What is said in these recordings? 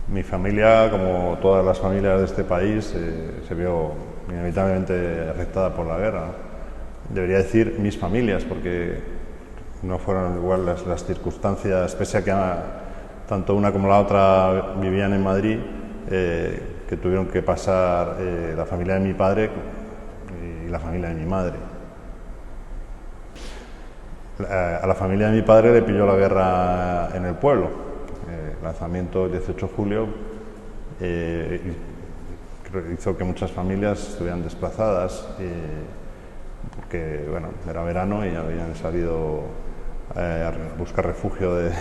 Mi familia, como todas las familias de este país, se vio inevitablemente afectada por la guerra. Debería decir mis familias, porque no fueron igual las circunstancias, pese a que tanto una como la otra vivían en Madrid, que tuvieron que pasar la familia de mi padre y la familia de mi madre. A la familia de mi padre le pilló la guerra en el pueblo. Lanzamiento el 18 de julio hizo que muchas familias estuvieran desplazadas porque bueno, era verano y habían salido a buscar refugio de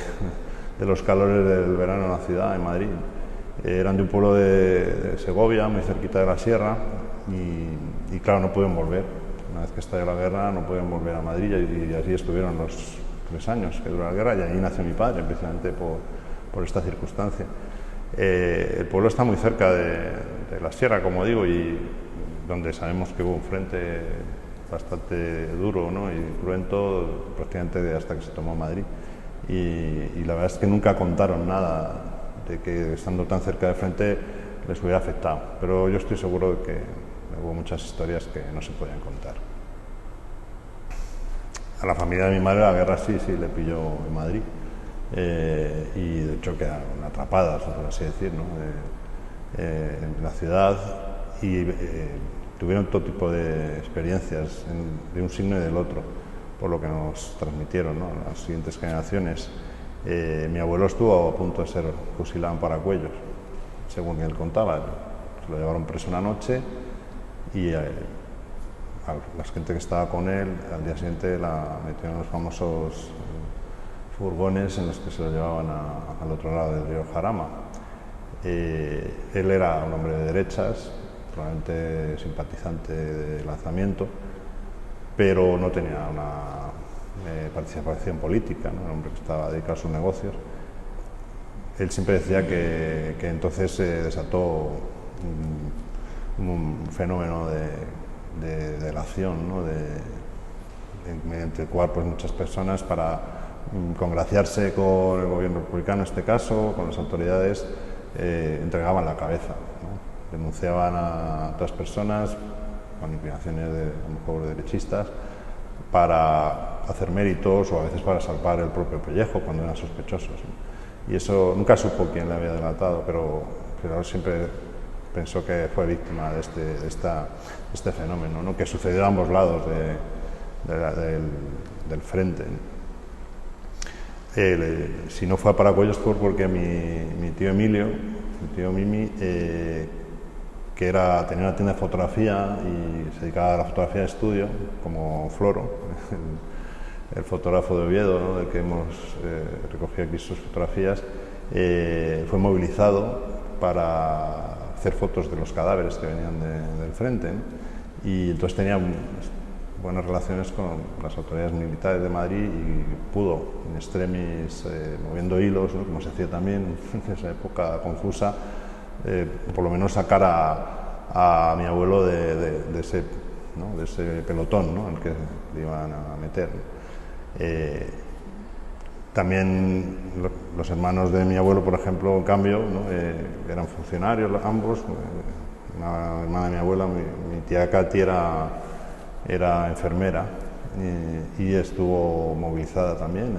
los calores del verano en la ciudad, en Madrid. Eran de un pueblo de Segovia, muy cerquita de la sierra, y claro, no pudieron volver. Una vez que estalló la guerra no pudieron volver a Madrid y así estuvieron los 3 años que duró la guerra, y ahí nació mi padre, precisamente por esta circunstancia. El pueblo está muy cerca de la sierra, como digo, y donde sabemos que hubo un frente bastante duro, ¿no?, y cruento prácticamente hasta que se tomó Madrid. Y la verdad es que nunca contaron nada de que estando tan cerca del frente les hubiera afectado, pero yo estoy seguro de que hubo muchas historias que no se podían contar. A la familia de mi madre la guerra sí le pilló en Madrid. Y de hecho quedaron atrapadas, por así decir, ¿no?, en la ciudad, y tuvieron todo tipo de experiencias de un signo y del otro, por lo que nos transmitieron, ¿no?, las siguientes generaciones. Mi abuelo estuvo a punto de ser fusilado en Paracuellos, según él contaba. Se lo llevaron preso una noche y la gente que estaba con él al día siguiente la metieron en los famosos furgones en los que se lo llevaban al otro lado del río Jarama. Él era un hombre de derechas, probablemente simpatizante del lanzamiento, pero no tenía una participación política, ¿no? Era un hombre que estaba dedicado a sus negocios. Él siempre decía que entonces se desató un fenómeno de delación, ¿no?, mediante el cual pues, muchas personas, para congraciarse con el gobierno republicano, en este caso, con las autoridades, entregaban la cabeza, ¿no? Denunciaban a otras personas con inclinaciones a lo mejor derechistas para hacer méritos o a veces para salvar el propio pellejo cuando eran sospechosos, ¿no? Y eso nunca supo quién le había delatado, pero siempre pensó que fue víctima de este fenómeno, ¿no?, que sucedió a ambos lados del frente. Si no fue a Paracuellos fue porque mi tío Emilio, mi tío Mimi, que tenía una tienda de fotografía y se dedicaba a la fotografía de estudio, como Floro, el fotógrafo de Oviedo, ¿no?, del que hemos recogido aquí sus fotografías, fue movilizado para hacer fotos de los cadáveres que venían del frente, ¿no? Y entonces tenía buenas relaciones con las autoridades militares de Madrid y pudo, in extremis, moviendo hilos, ¿no?, como se hacía también en esa época confusa, por lo menos sacar a mi abuelo de ese pelotón, ¿no?, en el que le iban a meter. También los hermanos de mi abuelo, por ejemplo, en cambio, ¿no?, eran funcionarios ambos. Una hermana de mi abuela, mi tía Katy, era enfermera y estuvo movilizada también.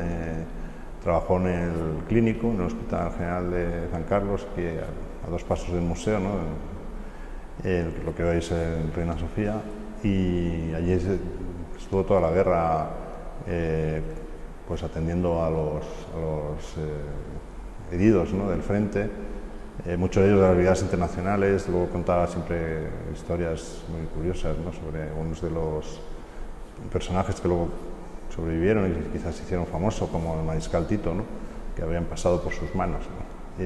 Trabajó en el clínico, en el Hospital General de San Carlos, que a 2 pasos del museo, ¿no?, lo que veis en Reina Sofía, y allí estuvo toda la guerra pues atendiendo a los heridos, ¿no?, del frente, muchos de ellos de las brigadas internacionales. Luego contaba siempre historias muy curiosas, ¿no?, sobre algunos de los personajes que luego sobrevivieron y quizás se hicieron famosos, como el mariscal Tito, ¿no?, que habían pasado por sus manos, ¿no?,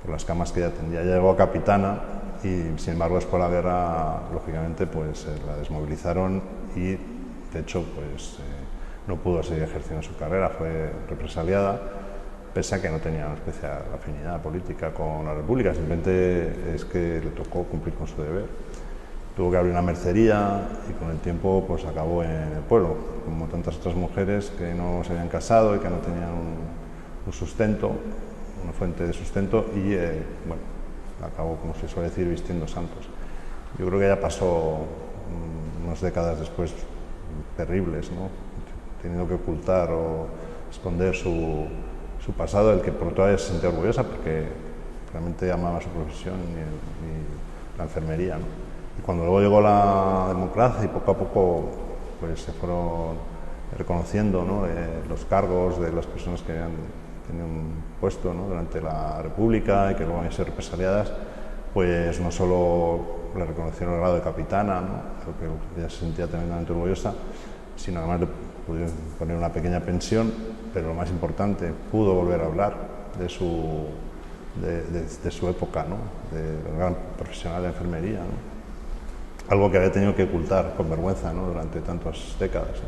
por las camas que ella atendía. Ella llegó a capitana y, sin embargo, después de la guerra, lógicamente, pues la desmovilizaron y, de hecho, pues no pudo seguir ejerciendo su carrera, fue represaliada, pese a que no tenía una especial afinidad política con la República, simplemente es que le tocó cumplir con su deber. Tuvo que abrir una mercería y con el tiempo pues acabó en el pueblo, como tantas otras mujeres que no se habían casado y que no tenían un sustento. una fuente de sustento y, bueno, acabó, como se suele decir, vistiendo santos. Yo creo que ya pasó unas décadas después terribles, ¿no? Teniendo que ocultar o esconder su pasado, del que por toda ella se sentía orgullosa porque realmente amaba su profesión y la enfermería, ¿no? Y cuando luego llegó la democracia y poco a poco pues se fueron reconociendo, ¿no?, los cargos de las personas que habían tenido un puesto, ¿no?, durante la República y que luego habían sido represaliadas, pues no solo le reconocieron el grado de capitana, ¿no?, creo que ella se sentía tremendamente orgullosa, sino además le pudieron poner una pequeña pensión, pero lo más importante, pudo volver a hablar de su época, ¿no?, del gran profesional de enfermería, ¿no?, algo que había tenido que ocultar con vergüenza, ¿no?, durante tantas décadas.